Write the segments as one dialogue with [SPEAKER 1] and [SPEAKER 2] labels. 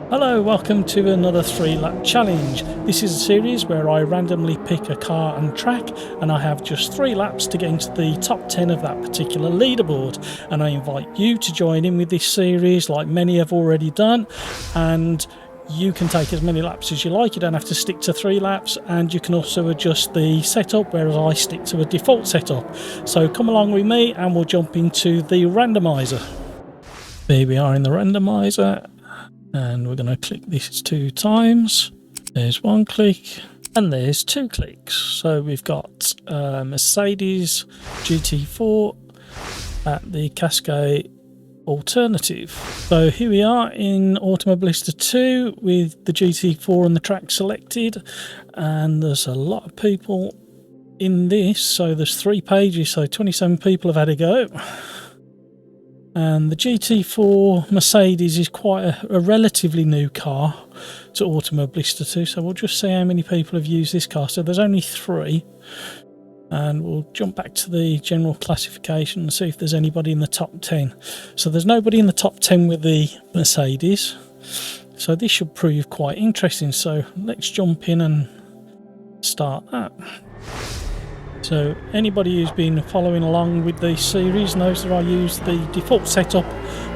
[SPEAKER 1] Hello, welcome to another 3-lap challenge. This is a series where I randomly pick a car and track, and I have just 3 laps to get into the top 10 of that particular leaderboard. And I invite you to join in with this series like many have already done, and you can take as many laps as you like. You don't have to stick to 3 laps, and you can also adjust the setup, whereas I stick to a default setup. So come along with me and we'll jump into the randomizer. There we are in the randomizer. And we're going to click this 2 times. There's 1 click and there's 2 clicks. So we've got Mercedes GT4 at the Cascade Alternative. So here we are in Automobilista 2 with the GT4 and the track selected, and there's a lot of people in this. So there's 3 pages, so 27 people have had a go. And the GT4 Mercedes is quite a relatively new car to Automobilista 2, so we'll just see how many people have used this car. So there's only 3, and we'll jump back to the general classification and see if there's anybody in the top 10. So there's nobody in the top 10 with the Mercedes, so this should prove quite interesting. So let's jump in and start that. So anybody who's been following along with the series knows that I use the default setup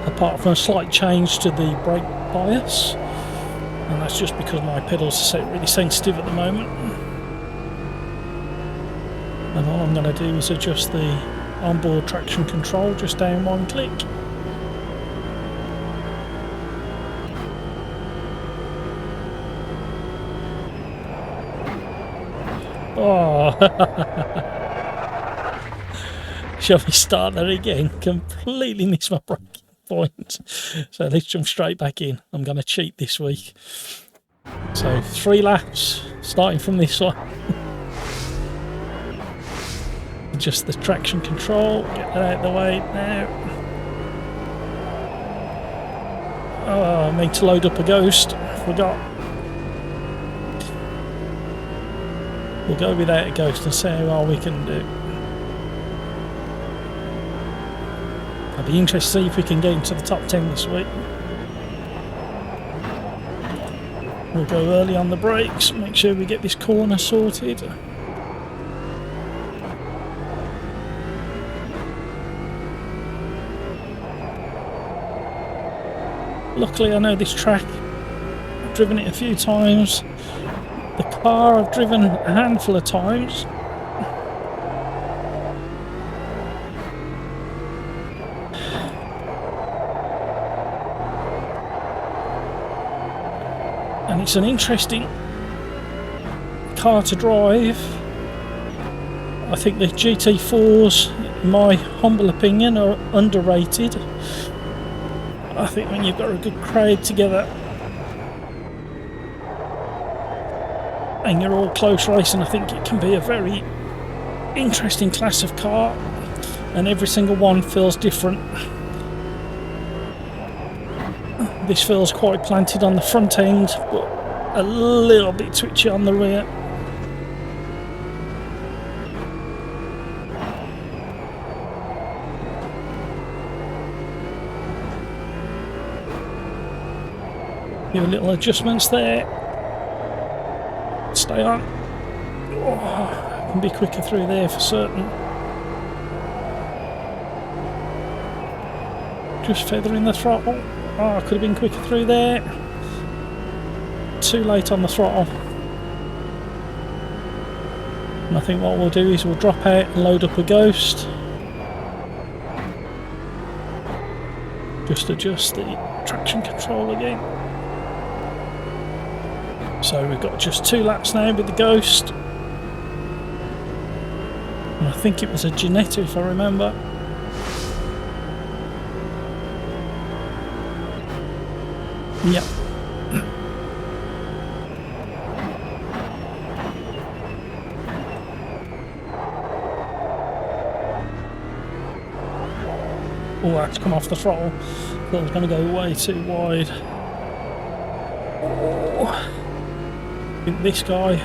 [SPEAKER 1] apart from a slight change to the brake bias, and that's just because my pedals are set really sensitive at the moment. And all I'm going to do is adjust the onboard traction control just down 1 click. Oh, shall we start that again? Completely missed my braking point. So let's jump straight back in. I'm going to cheat this week. So 3 laps, starting from this one. Adjust the traction control, get that out of the way now. Oh, I need to load up a ghost, forgot. We'll go without a ghost and see how well we can do. I'll be interested to see if we can get into the top 10 this week. We'll go early on the brakes, make sure we get this corner sorted. Luckily I know this track, I've driven it a few times. The car I've driven a handful of times. And it's an interesting car to drive. I think the GT4s, in my humble opinion, are underrated. I think when you've got a good crowd together and you're all close racing, I think it can be a very interesting class of car, and every single one feels different. This feels quite planted on the front end, but a little bit twitchy on the rear. Few little adjustments there. Stay on. Oh, can be quicker through there for certain. Just feathering the throttle. Oh, I could have been quicker through there. Too late on the throttle. And I think what we'll do is we'll drop out and load up a ghost. Just adjust the traction control again. So we've got just 2 laps now with the ghost. And I think it was a Ginetta if I remember. Yep. Oh, that's come off the throttle. Thought it was going to go way too wide. Oh. I think this guy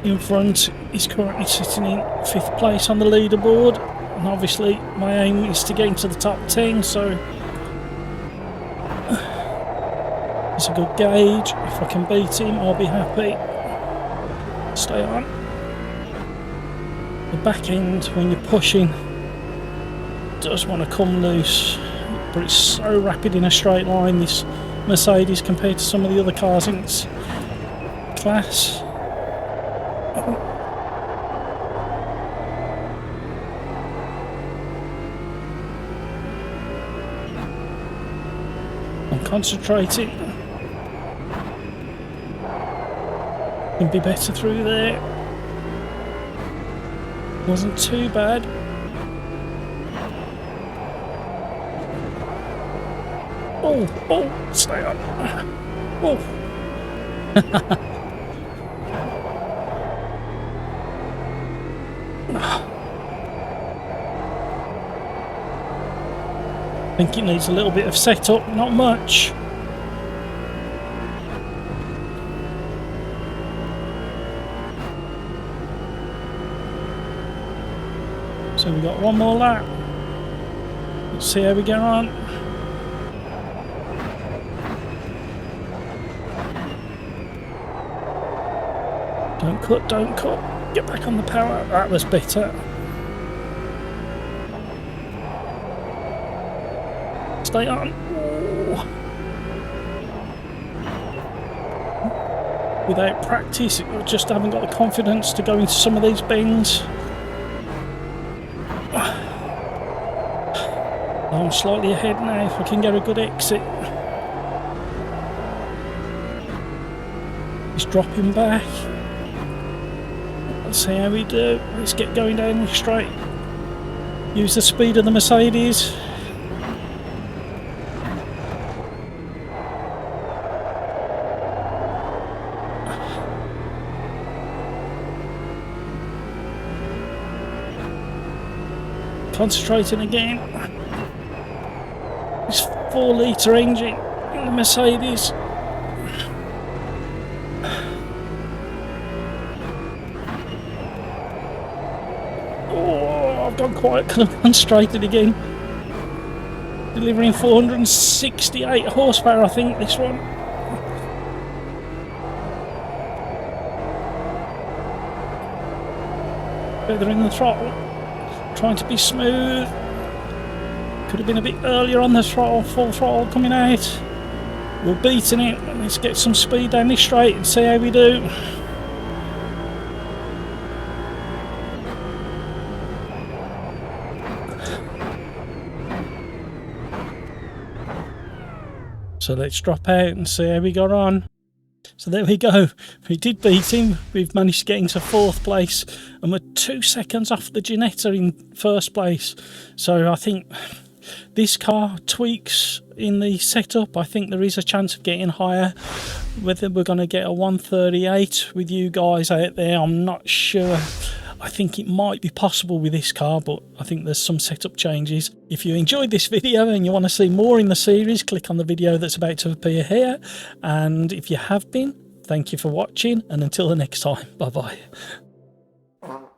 [SPEAKER 1] in front is currently sitting in 5th place on the leaderboard, and obviously my aim is to get into the top 10, so It's a good gauge. If I can beat him, I'll be happy. Stay on. The back end, when you're pushing, does want to come loose, but it's so rapid in a straight line, this Mercedes, compared to some of the other cars in its class. I'm concentrating. Can be better through there. Wasn't too bad. Oh, stay on. Oh. I think it needs a little bit of setup, not much. So we've got one more lap. Let's see how we get on. Don't cut. Get back on the power. That was better. Stay on. Ooh. Without practice, I just haven't got the confidence to go into some of these bends. I'm slightly ahead now if I can get a good exit. He's dropping back. Let's see how we do. Let's get going down the straight. Use the speed of the Mercedes. Concentrating again. This 4-litre engine in the Mercedes. Oh, I've gone quiet because I've gone straightened again. Delivering 468 horsepower, I think, this one. Feather in the throttle. Trying to be smooth. Could have been a bit earlier on the throttle, full throttle coming out. We're beating it. Let's get some speed down this straight and see how we do. So let's drop out and see how we got on. So there we go. We did beat him. We've managed to get into 4th place and we're 2 seconds off the Ginetta in 1st place. So I think this car tweaks in the setup. I think there is a chance of getting higher. Whether we're going to get a 138 with you guys out there, I'm not sure. I think it might be possible with this car, but I think there's some setup changes. If you enjoyed this video and you want to see more in the series, click on the video that's about to appear here. And if you have been, thank you for watching, and until the next time, bye bye.